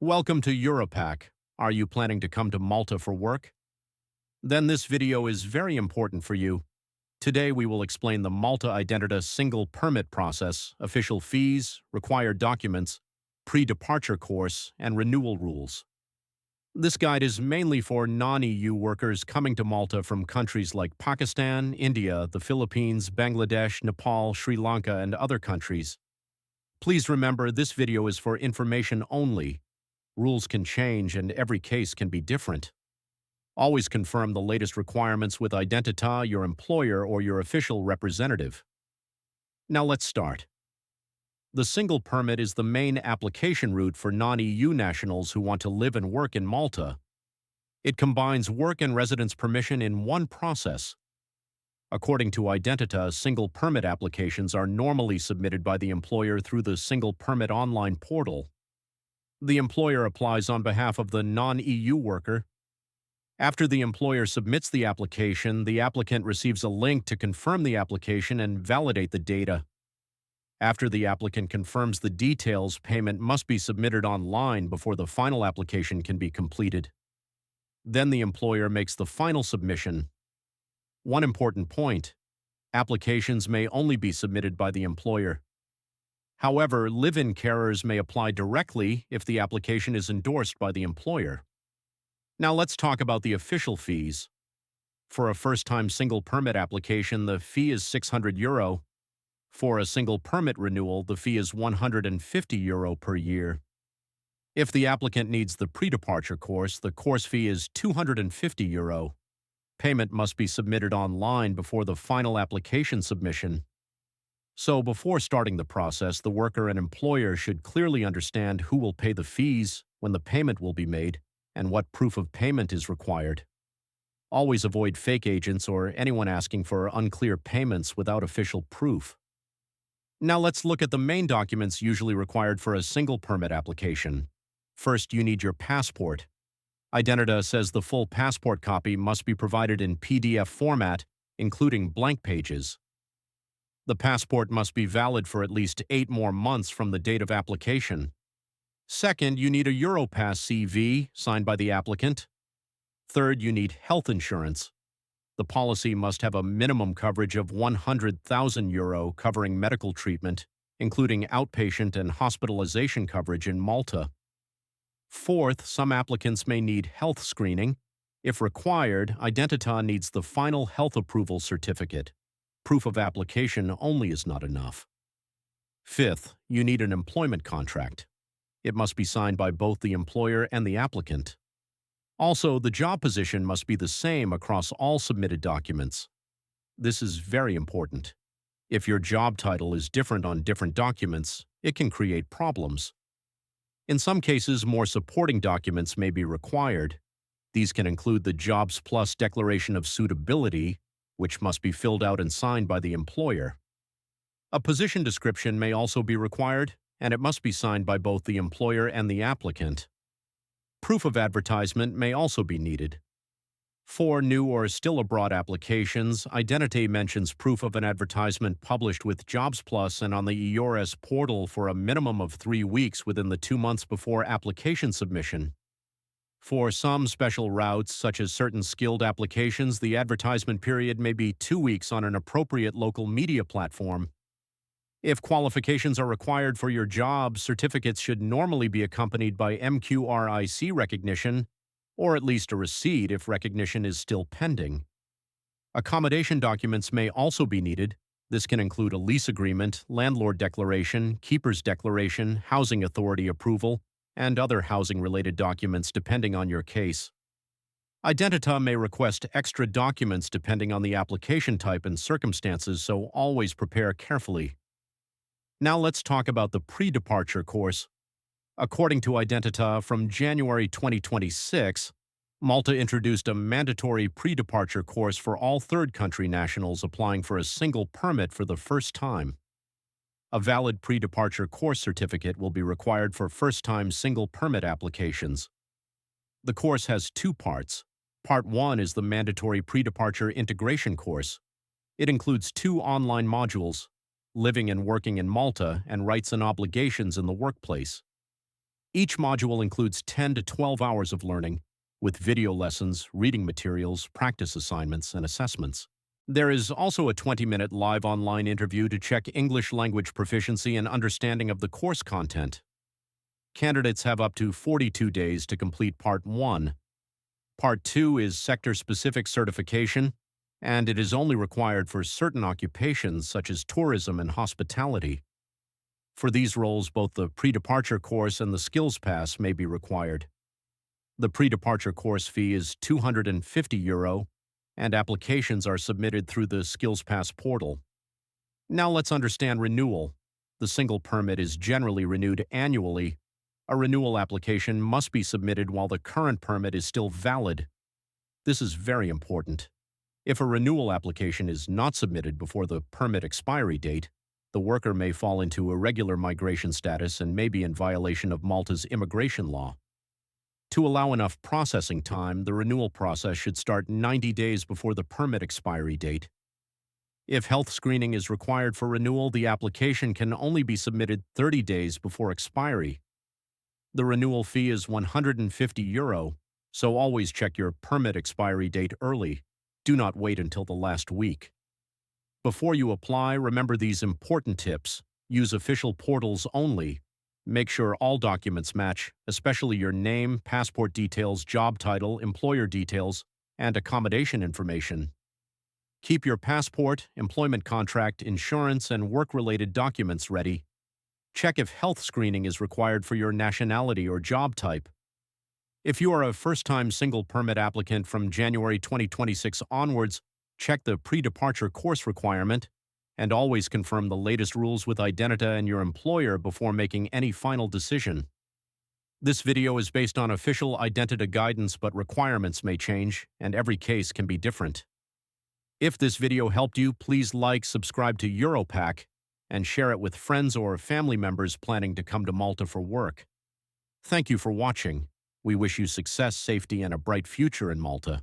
Welcome to Europak. Are you planning to come to Malta for work? Then this video is very important for you. Today we will explain the Malta Identità Single Permit process, official fees, required documents, pre-departure course, and renewal rules. This guide is mainly for non-EU workers coming to Malta from countries like Pakistan, India, the Philippines, Bangladesh, Nepal, Sri Lanka, and other countries. Please remember this video is for information only. Rules can change and every case can be different. Always confirm the latest requirements with Identità, your employer, or your official representative. Now let's start. The single permit is the main application route for non-EU nationals who want to live and work in Malta. It combines work and residence permission in one process. According to Identità, single permit applications are normally submitted by the employer through the Single Permit online portal. The employer applies on behalf of the non-EU worker. After the employer submits the applicant receives a link to confirm the application and validate the data. After the applicant confirms the details, payment must be submitted online before the final application can be completed. Then the employer makes the final submission. One important point: applications may only be submitted by the employer. However, live-in carers may apply directly if the application is endorsed by the employer. Now let's talk about the official fees. For a first-time single permit application, the fee is €600. For a single permit renewal, the fee is €150 per year. If the applicant needs the pre-departure course, the course fee is €250. Payment must be submitted online before the final application submission. So before starting the process, the worker and employer should clearly understand who will pay the fees, when the payment will be made, and what proof of payment is required. Always avoid fake agents or anyone asking for unclear payments without official proof. Now let's look at the main documents usually required for a single permit application. First, you need your passport. Identità says the full passport copy must be provided in PDF format, including blank pages. The passport must be valid for at least 8 more months from the date of application. Second, you need a Europak CV signed by the applicant. Third, you need health insurance. The policy must have a minimum coverage of €100,000 covering medical treatment, including outpatient and hospitalization coverage in Malta. Fourth, some applicants may need health screening. If required, Identità needs the final health approval certificate. Proof of application only is not enough. Fifth, you need an employment contract. It must be signed by both the employer and the applicant. Also, the job position must be the same across all submitted documents. This is very important. If your job title is different on different documents, it can create problems. In some cases, more supporting documents may be required. These can include the Jobs Plus Declaration of Suitability, which must be filled out and signed by the employer. A position description may also be required, and it must be signed by both the employer and the applicant. Proof of advertisement may also be needed. For new or still abroad applications, Identità mentions proof of an advertisement published with Jobs Plus and on the EURES portal for a minimum of 3 weeks within the 2 months before application submission. For some special routes, such as certain skilled applications, the advertisement period may be 2 weeks on an appropriate local media platform. If qualifications are required for your job, certificates should normally be accompanied by MQRIC recognition, or at least a receipt if recognition is still pending. Accommodation documents may also be needed. This can include a lease agreement, landlord declaration, keeper's declaration, housing authority approval, and other housing-related documents depending on your case. Identità may request extra documents depending on the application type and circumstances, so always prepare carefully. Now let's talk about the pre-departure course. According to Identità, from January 2026, Malta introduced a mandatory pre-departure course for all third country nationals applying for a single permit for the first time. A valid pre-departure course certificate will be required for first-time single permit applications. The course has 2 parts. Part 1 is the mandatory pre-departure integration course. It includes 2 online modules: living and working in Malta and rights and obligations in the workplace. Each module includes 10 to 12 hours of learning, with video lessons, reading materials, practice assignments, and assessments. There is also a 20-minute live online interview to check English language proficiency and understanding of the course content. Candidates have up to 42 days to complete Part 1. Part 2 is sector-specific certification, and it is only required for certain occupations such as tourism and hospitality. For these roles, both the pre-departure course and the skills pass may be required. The pre-departure course fee is €250, and applications are submitted through the Skills Pass portal. Now let's understand renewal. The single permit is generally renewed annually. A renewal application must be submitted while the current permit is still valid. This is very important. If a renewal application is not submitted before the permit expiry date, the worker may fall into irregular migration status and may be in violation of Malta's immigration law. To allow enough processing time, the renewal process should start 90 days before the permit expiry date. If health screening is required for renewal, the application can only be submitted 30 days before expiry. The renewal fee is €150, so always check your permit expiry date early. Do not wait until the last week. Before you apply, remember these important tips. Use official portals only. Make sure all documents match, especially your name, passport details, job title, employer details, and accommodation information. Keep your passport, employment contract, insurance, and work-related documents ready. Check if health screening is required for your nationality or job type. If you are a first-time single permit applicant from January 2026 onwards, check the pre-departure course requirement, and always confirm the latest rules with Identità and your employer before making any final decision. This video is based on official Identità guidance, but requirements may change, and every case can be different. If this video helped you, please like, subscribe to Europak, and share it with friends or family members planning to come to Malta for work. Thank you for watching. We wish you success, safety, and a bright future in Malta.